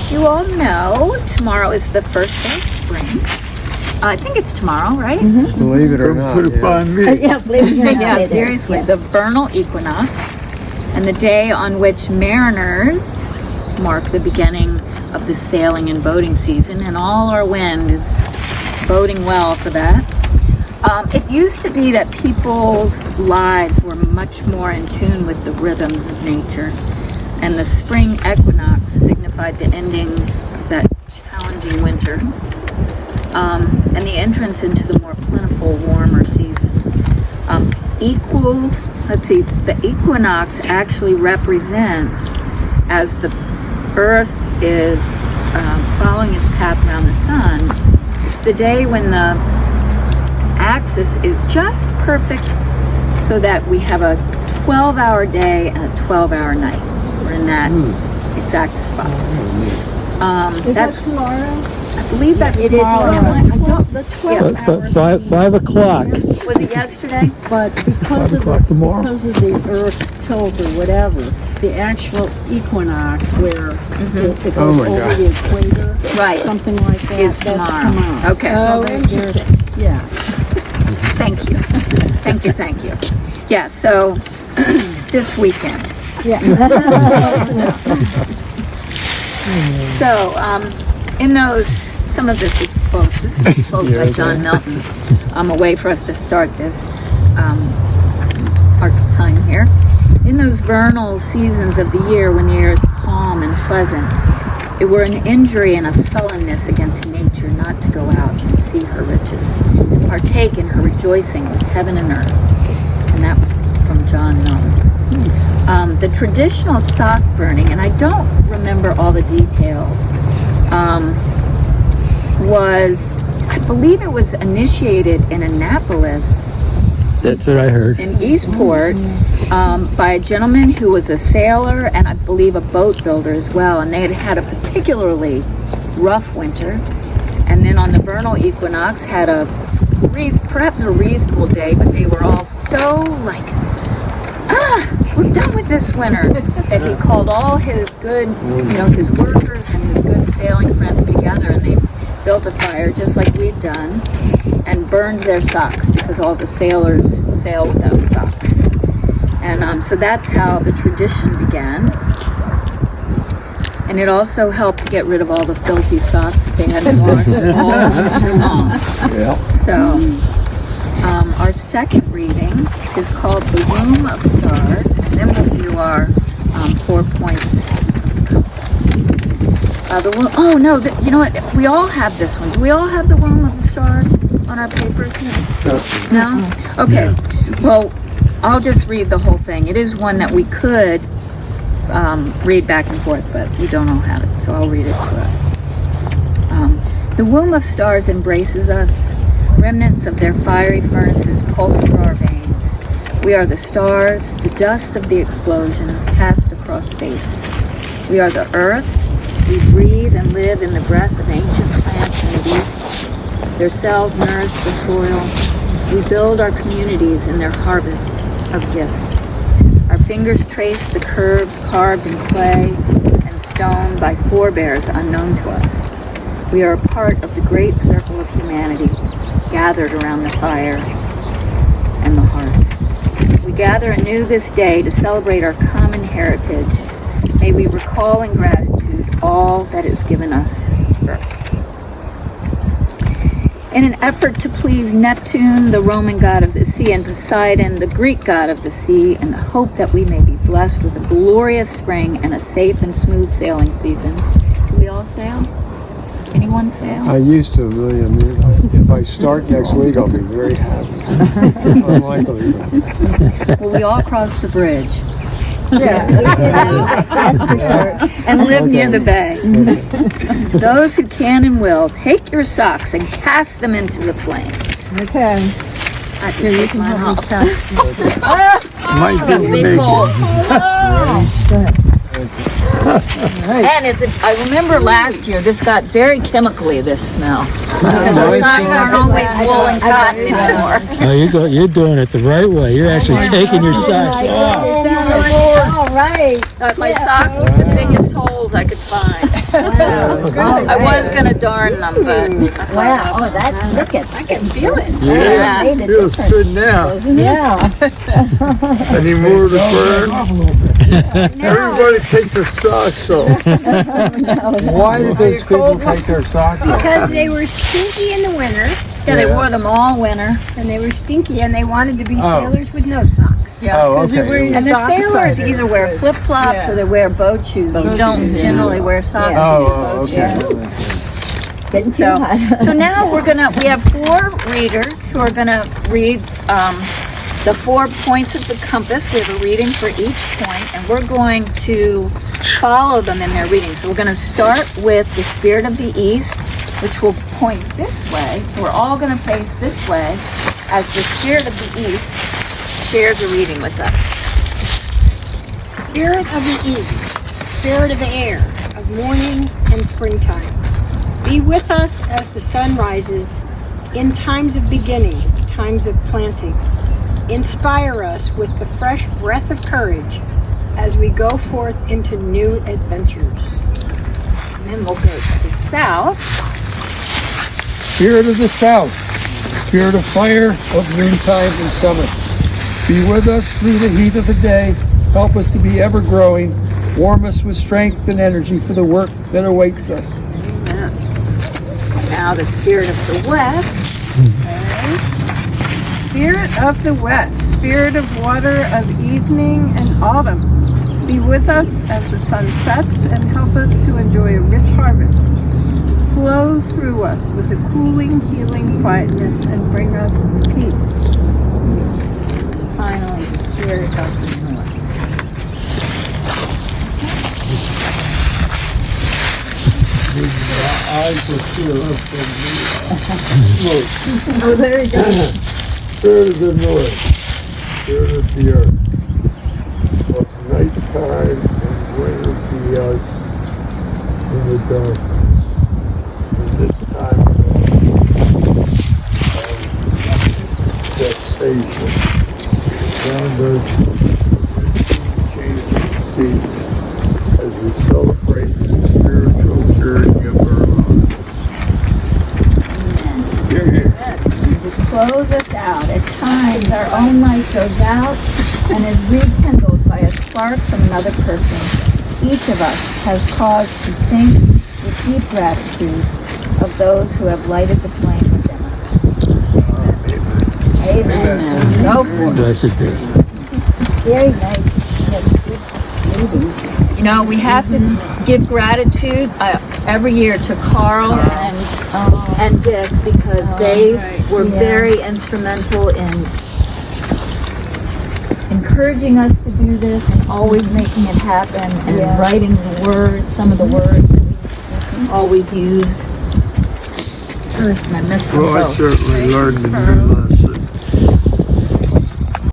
as you all know, tomorrow is the first day of spring. I think it's tomorrow, right? Mm-hmm. Believe it or not. Put it upon me. Yeah, believe it or not. Yeah, seriously, the vernal equinox, and the day on which mariners mark the beginning of the sailing and boating season, and all our wind is boding well for that. It used to be that people's lives were much more in tune with the rhythms of nature, and the spring equinox signified the ending of that challenging winter, and the entrance into the more plentiful, warmer season. The equinox actually represents, as the Earth is following its path around the sun, it's the day when the axis is just perfect so that we have a 12-hour day and a 12-hour night. We're in that exact spot. Is that tomorrow? I believe that's It is tomorrow. the 12 hours. 5 o'clock. Was it yesterday? But because of tomorrow. the Earth tilt or whatever, the actual equinox where it goes over the equator, Right. something like that, Is that's tomorrow. Okay. So there's, yeah. Thank you. Thank you. Yeah, so this weekend. Yeah. So, in those, some of this is quotes. This is a quote by John Milton. A way for us to start this our time here. In those vernal seasons of the year when the air is calm and pleasant, it were an injury and a sullenness against nature not to go out and see her riches, and partake in her rejoicing with heaven and earth. And that was from John Milton. The traditional sock burning, and I don't remember all the details, I believe it was initiated in Annapolis. That's what I heard. In Eastport, by a gentleman who was a sailor and I believe a boat builder as well, and they had had a particularly rough winter, and then on the vernal equinox had perhaps a reasonable day, but they were all so like, we're done with this winter, that he called all his good, his workers and his good sailing friends together, and they built a fire just like we've done and burned their socks, because all the sailors sail without socks. And so that's how the tradition began. And it also helped to get rid of all the filthy socks that they hadn't washed all winter long. Yeah. So our second reading is called The Womb of Stars, and then we'll do our 4 points compass. You know what? We all have this one. Do we all have the Womb of the Stars on our papers? No? Okay. Well, I'll just read the whole thing. It is one that we could read back and forth, but we don't all have it, so I'll read it to us. The womb of stars embraces us. Remnants of their fiery furnaces pulse through our veins. We are the stars, the dust of the explosions cast across space. We are the earth. We breathe and live in the breath of ancient plants and beasts. Their cells nourish the soil. We build our communities in their harvest of gifts. Our fingers trace the curves carved in clay and stone by forebears unknown to us. We are a part of the great circle of humanity, gathered around the fire and the hearth. We gather anew this day to celebrate our common heritage. May we recall in gratitude all that is given us Earth. In an effort to please Neptune, the Roman god of the sea, and Poseidon, the Greek god of the sea, in the hope that we may be blessed with a glorious spring and a safe and smooth sailing season. Do we all sail? Anyone sail? I used to, William. If I start next week, I'll be very happy. Unlikely. Well, we all cross the bridge. Yeah. That's for sure. And live near the bay. Those who can and will, take your socks and cast them into the flames. Okay. I Here, you can help me count. Might Got be big naked. hole. Go ahead. And I remember last year, this got very chemically, this smell. Because the socks aren't always wool and cotton anymore. No, you're doing it the right way. You're actually taking your socks off. All right. My socks with the biggest holes I could find. I was gonna darn them, but Wow, oh, that, look at, I can feel it. Yeah, Made a feels difference, good now. doesn't it? Yeah. Any more to burn? Everybody take their socks off. Why did those people take their socks off? Because they were stinky in the winter, yeah, they wore them all winter. and they were stinky, and they wanted to be Oh. sailors with no socks. Oh, okay. And the sailors either wear flip flops or they wear boat shoes. We don't generally wear socks. Yeah. Oh, We wear boat okay. shoes. Getting too So, hot. so now we have 4 readers who are gonna read the 4 points of the compass. We have a reading for each point, and we're going to follow them in their reading. So we're gonna start with the spirit of the east, which will point this way. So we're all gonna face this way as the spirit of the east shares a reading with us. Spirit of the east, spirit of the air, of morning and springtime. Be with us as the sun rises, in times of beginning, times of planting. Inspire us with the fresh breath of courage as we go forth into new adventures. And then we'll go to the south. Spirit of the South, spirit of fire, of noontime and summer. Be with us through the heat of the day. Help us to be ever growing. Warm us with strength and energy for the work that awaits us. Now the spirit of the west. Spirit of the west, spirit of water of evening and autumn, be with us as the sun sets and help us to enjoy a rich harvest. Flow through us with a cooling, healing quietness and bring us peace. Finally, the spirit of the north. Eyes will fill up from smoke. Oh, there you go. Spirit of the north, spirit of the earth. Of nighttime and winter be us in the dark. In this time of vexation, round us changing season as we celebrate the spiritual journey of our lives. Hear, hear. Close us out at times our own light goes out and is rekindled by a spark from another person. Each of us has cause to think with deep gratitude of those who have lighted the flame within us. Amen. Go for it. Blessed be. Very nice. That's good readings. You know, we have to give gratitude every year to Carl and Dick because they were very instrumental in encouraging us to do this and always making it happen and writing the words, some of the words that we always use. And I miss them Well, I both. certainly learned a new lesson.